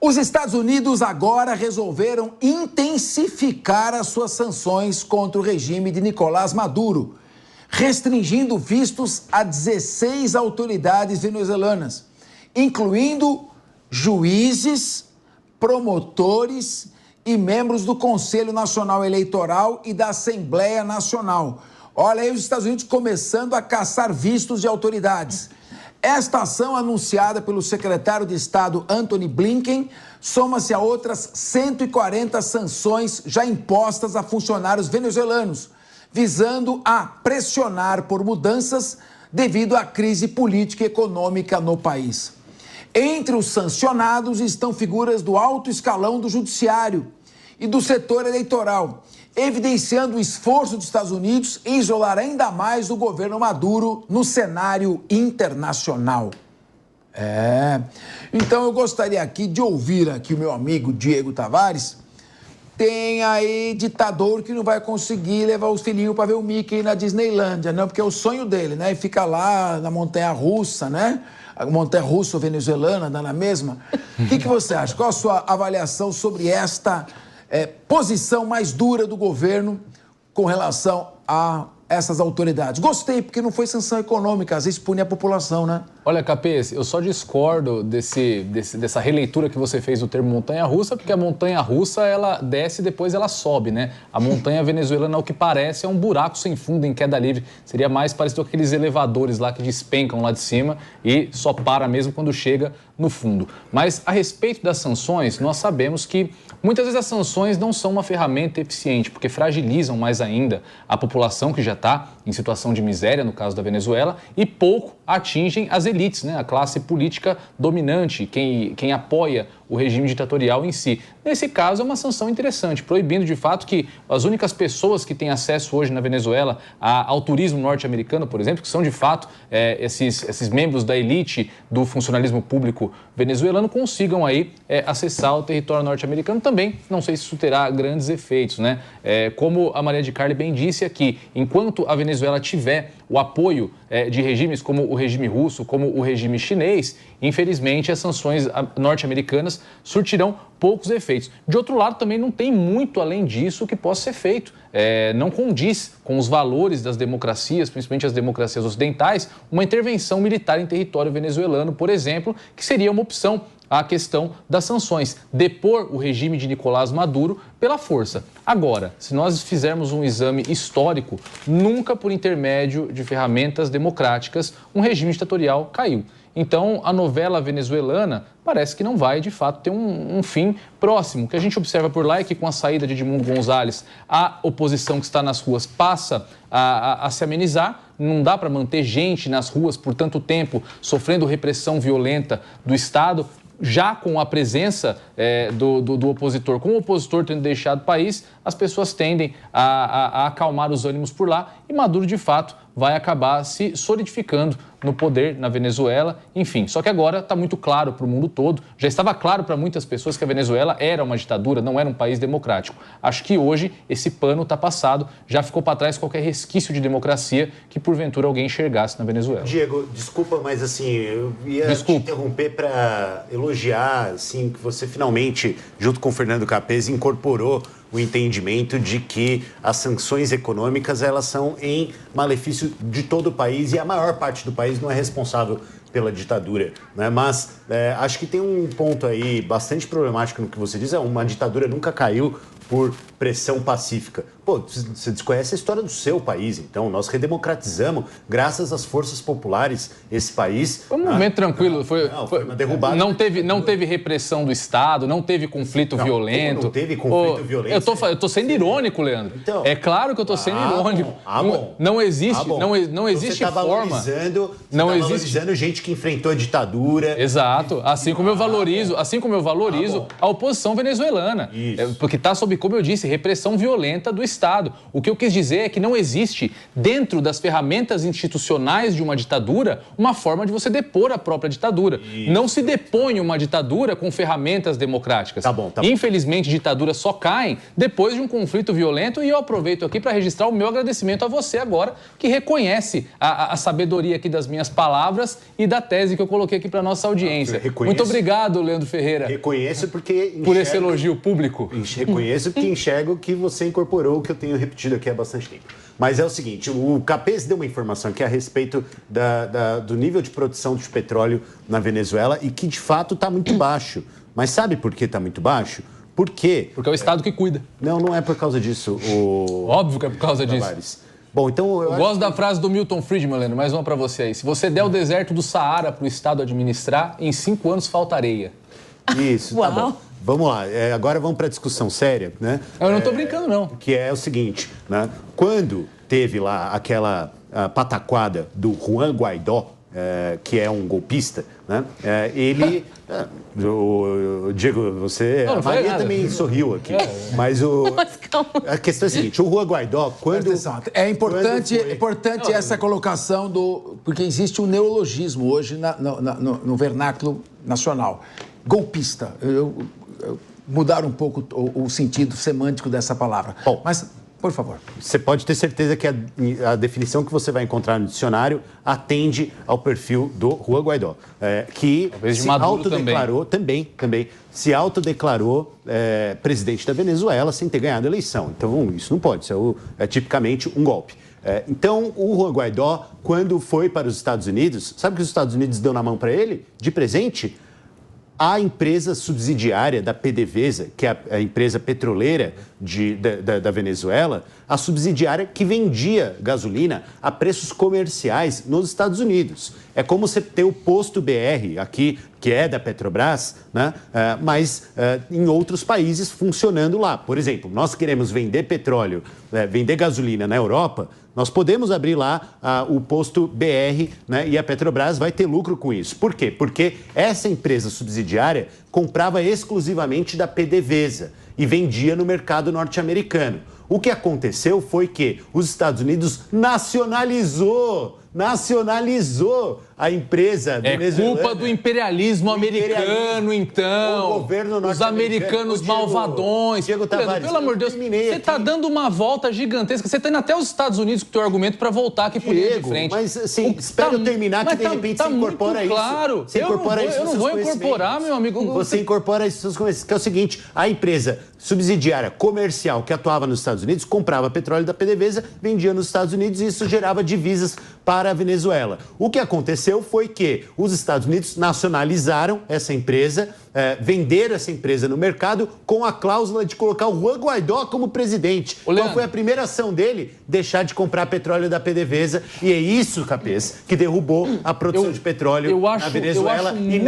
Os Estados Unidos agora resolveram intensificar as suas sanções contra o regime de Nicolás Maduro, restringindo vistos a 16 autoridades venezuelanas, incluindo juízes, promotores e membros do Conselho Nacional Eleitoral e da Assembleia Nacional. Olha aí os Estados Unidos começando a caçar vistos de autoridades. Esta ação, anunciada pelo secretário de Estado Antony Blinken, soma-se a outras 140 sanções já impostas a funcionários venezuelanos, visando a pressionar por mudanças devido à crise política e econômica no país. Entre os sancionados estão figuras do alto escalão do judiciário e do setor eleitoral, evidenciando o esforço dos Estados Unidos em isolar ainda mais o governo Maduro no cenário internacional. Então eu gostaria aqui de ouvir aqui o meu amigo Diego Tavares. Tem aí ditador que não vai conseguir levar os filhinhos para ver o Mickey na Disneylândia, não, porque é o sonho dele, né? E fica lá na montanha-russa, né? A montanha-russa venezuelana, dá na mesma. O que você acha? Qual a sua avaliação sobre esta posição mais dura do governo com relação a essas autoridades? Gostei, porque não foi sanção econômica, às vezes pune a população, né? Olha, Capês, eu só discordo dessa releitura que você fez do termo montanha-russa, porque a montanha-russa, ela desce e depois ela sobe, né? A montanha venezuelana, ao que parece, é um buraco sem fundo em queda livre. Seria mais parecido com aqueles elevadores lá que despencam lá de cima e só para mesmo quando chega no fundo. Mas a respeito das sanções, nós sabemos que muitas vezes as sanções não são uma ferramenta eficiente, porque fragilizam mais ainda a população que já está em situação de miséria, no caso da Venezuela, e pouco atingem as elites, né? A classe política dominante, quem apoia o regime ditatorial em si. Nesse caso, é uma sanção interessante, proibindo de fato que as únicas pessoas que têm acesso hoje na Venezuela ao turismo norte-americano, por exemplo, que são de fato esses membros da elite do funcionalismo público venezuelano, consigam aí acessar o território norte-americano também. Não sei se isso terá grandes efeitos, né? Como a Maria de Carli bem disse aqui, enquanto a Venezuela tiver o apoio de regimes como o regime russo, como o regime chinês, infelizmente as sanções norte-americanas surtirão poucos efeitos. De outro lado, também não tem muito além disso que possa ser feito. Não condiz com os valores das democracias, principalmente as democracias ocidentais, uma intervenção militar em território venezuelano, por exemplo, que seria uma opção à questão das sanções, depor o regime de Nicolás Maduro pela força. Agora, se nós fizermos um exame histórico, nunca por intermédio de ferramentas democráticas um regime ditatorial caiu. Então, a novela venezuelana parece que não vai, de fato, ter um fim próximo. O que a gente observa por lá é que, com a saída de Edmundo Gonzalez, a oposição que está nas ruas passa a se amenizar. Não dá para manter gente nas ruas por tanto tempo, sofrendo repressão violenta do Estado, já com a presença do opositor. Com o opositor tendo deixado o país, as pessoas tendem a acalmar os ânimos por lá e Maduro, de fato, vai acabar se solidificando no poder na Venezuela, enfim. Só que agora está muito claro para o mundo todo, já estava claro para muitas pessoas que a Venezuela era uma ditadura, não era um país democrático. Acho que hoje esse pano está passado, já ficou para trás qualquer resquício de democracia que porventura alguém enxergasse na Venezuela. Diego, desculpa, mas assim, eu ia te interromper para elogiar assim, que você finalmente, junto com o Fernando Capês, incorporou o entendimento de que as sanções econômicas elas são em malefício de todo o país e a maior parte do país não é responsável pela ditadura, né? Mas acho que tem um ponto aí bastante problemático no que você diz, uma ditadura nunca caiu por pressão pacífica. Pô, você desconhece a história do seu país, então. Nós redemocratizamos, graças às forças populares, esse país. Foi um momento tranquilo. Foi uma derrubada. Não teve repressão do Estado, não teve conflito violento. Não teve conflito violento. Eu tô sendo irônico, Leandro. Então, é claro que eu tô sendo irônico. Bom. Não existe forma. Não existe valorizando gente que enfrentou a ditadura. Exato. Assim como eu valorizo a oposição venezuelana. Porque está sob sob, como eu disse, repressão violenta do Estado. O que eu quis dizer é que não existe, dentro das ferramentas institucionais de uma ditadura, uma forma de você depor a própria ditadura. Isso. Não se depõe uma ditadura com ferramentas democráticas. Tá bom. Infelizmente, ditaduras só caem depois de um conflito violento, e eu aproveito aqui para registrar o meu agradecimento a você agora, que reconhece a sabedoria aqui das minhas palavras e da tese que eu coloquei aqui para nossa audiência. Muito obrigado, Leandro Ferreira. Reconheço porque... Por esse elogio público. Reconheço que enxergo que você incorporou o que eu tenho repetido aqui há bastante tempo. Mas é o seguinte, o Capês deu uma informação aqui a respeito do nível de produção de petróleo na Venezuela e que, de fato, está muito baixo. Mas sabe por que está muito baixo? Por quê? Porque é o Estado que cuida. Não é por causa disso. Óbvio que é por causa disso. Bom, então... Eu gosto da frase do Milton Friedman, Leandro, mais uma para você aí. Se você der o deserto do Saara para o Estado administrar, em 5 anos falta areia. Isso, tá bom. Vamos lá, agora vamos para a discussão séria, né? Eu não estou brincando, não. Que é o seguinte, né? Quando teve lá aquela pataquada do Juan Guaidó, que é um golpista, né? Ele... Diego, você... Não, a Maria também sorriu aqui. Mas a questão é a seguinte, o Juan Guaidó, quando... É importante essa colocação porque existe um neologismo hoje no vernáculo nacional. Golpista. Mudar um pouco o sentido semântico dessa palavra. Bom, mas, por favor. Você pode ter certeza que a definição que você vai encontrar no dicionário atende ao perfil do Juan Guaidó, que se autodeclarou também se autodeclarou presidente da Venezuela sem ter ganhado a eleição. Então, isso não pode, isso é tipicamente um golpe. Então, o Juan Guaidó, quando foi para os Estados Unidos, sabe o que os Estados Unidos deu na mão para ele, de presente? A empresa subsidiária da PDVSA, que é a empresa petroleira da Venezuela, a subsidiária que vendia gasolina a preços comerciais nos Estados Unidos. É como você ter o posto BR aqui, que é da Petrobras, né? Mas em outros países funcionando lá. Por exemplo, nós queremos vender petróleo, vender gasolina na Europa, nós podemos abrir lá o posto BR, né? E a Petrobras vai ter lucro com isso. Por quê? Porque essa empresa subsidiária comprava exclusivamente da PDVSA e vendia no mercado norte-americano. O que aconteceu foi que os Estados Unidos nacionalizou a empresa venezuelana. É culpa do imperialismo americano, então. O governo norte-americano. Os americanos malvadões. Diego Tavares, pelo amor de Deus, você está dando uma volta gigantesca. Você está indo até os Estados Unidos com o teu argumento para voltar aqui por linha de frente. Mas, assim, espera eu terminar que, de repente, você incorpora isso. Claro. Eu não vou incorporar, meu amigo. Você incorpora isso nos seus conhecimentos, que é o seguinte, a empresa subsidiária comercial que atuava nos Estados Unidos comprava petróleo da PDVSA, vendia nos Estados Unidos e isso gerava divisas para a Venezuela. O que aconteceu foi que os Estados Unidos nacionalizaram essa empresa, venderam essa empresa no mercado com a cláusula de colocar o Juan Guaidó como presidente. Qual foi a primeira ação dele? Deixar de comprar petróleo da PDVSA. E é isso, Capês, que derrubou a produção de petróleo na Venezuela e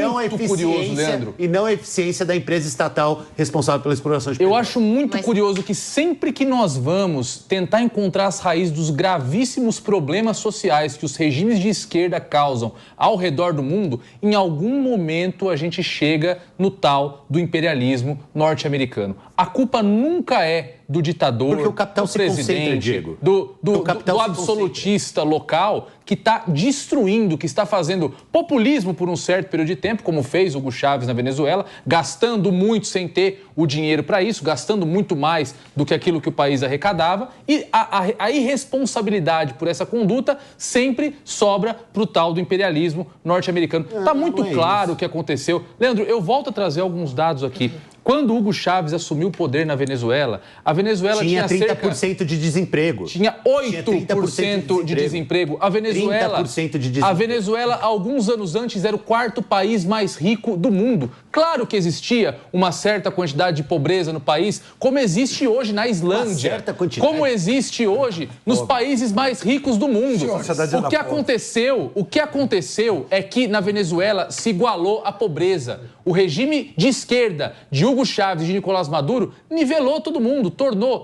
não a eficiência da empresa estatal responsável pela exploração de petróleo. Eu acho muito curioso que sempre que nós vamos tentar encontrar as raízes dos gravíssimos problemas sociais que os regimes de esquerda causam ao redor do mundo, em algum momento a gente chega no tal do imperialismo norte-americano. A culpa nunca é do ditador, porque o capital do presidente, Diego. do absolutista local que está destruindo, que está fazendo populismo por um certo período de tempo, como fez Hugo Chávez na Venezuela, gastando muito sem ter o dinheiro para isso, gastando muito mais do que aquilo que o país arrecadava, e a irresponsabilidade por essa conduta sempre sobra para o tal do imperialismo norte-americano. Está muito claro o que aconteceu. Leandro, eu volto a trazer alguns dados aqui. Quando Hugo Chávez assumiu o poder na Venezuela, a Venezuela tinha 30% de desemprego. Tinha 8% de desemprego. A Venezuela, 30% de desemprego. A Venezuela, alguns anos antes, era o 4º país mais rico do mundo. Claro que existia uma certa quantidade de pobreza no país, como existe hoje na Islândia. Uma certa quantidade. Como existe hoje nos países mais ricos do mundo. O que aconteceu é que na Venezuela se igualou a pobreza. O regime de esquerda de Hugo Chávez e de Nicolás Maduro nivelou todo mundo,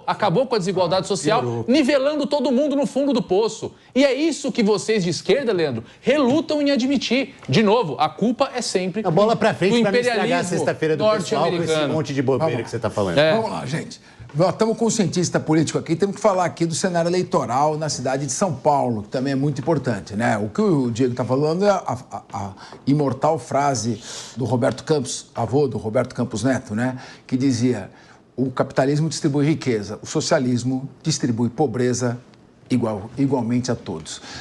acabou com a desigualdade social, nivelando todo mundo no fundo do poço. E é isso que vocês de esquerda, Leandro, relutam em admitir. De novo, a culpa é sempre a bola pra frente do para não estragar a imperialismo sexta-feira do pessoal com esse monte de bobeira que você está falando. Vamos lá, gente. Nós estamos com um cientista político aqui, temos que falar aqui do cenário eleitoral na cidade de São Paulo, que também é muito importante, né? O que o Diego está falando é a imortal frase do Roberto Campos, avô do Roberto Campos Neto, né? Que dizia: o capitalismo distribui riqueza, o socialismo distribui pobreza igualmente a todos.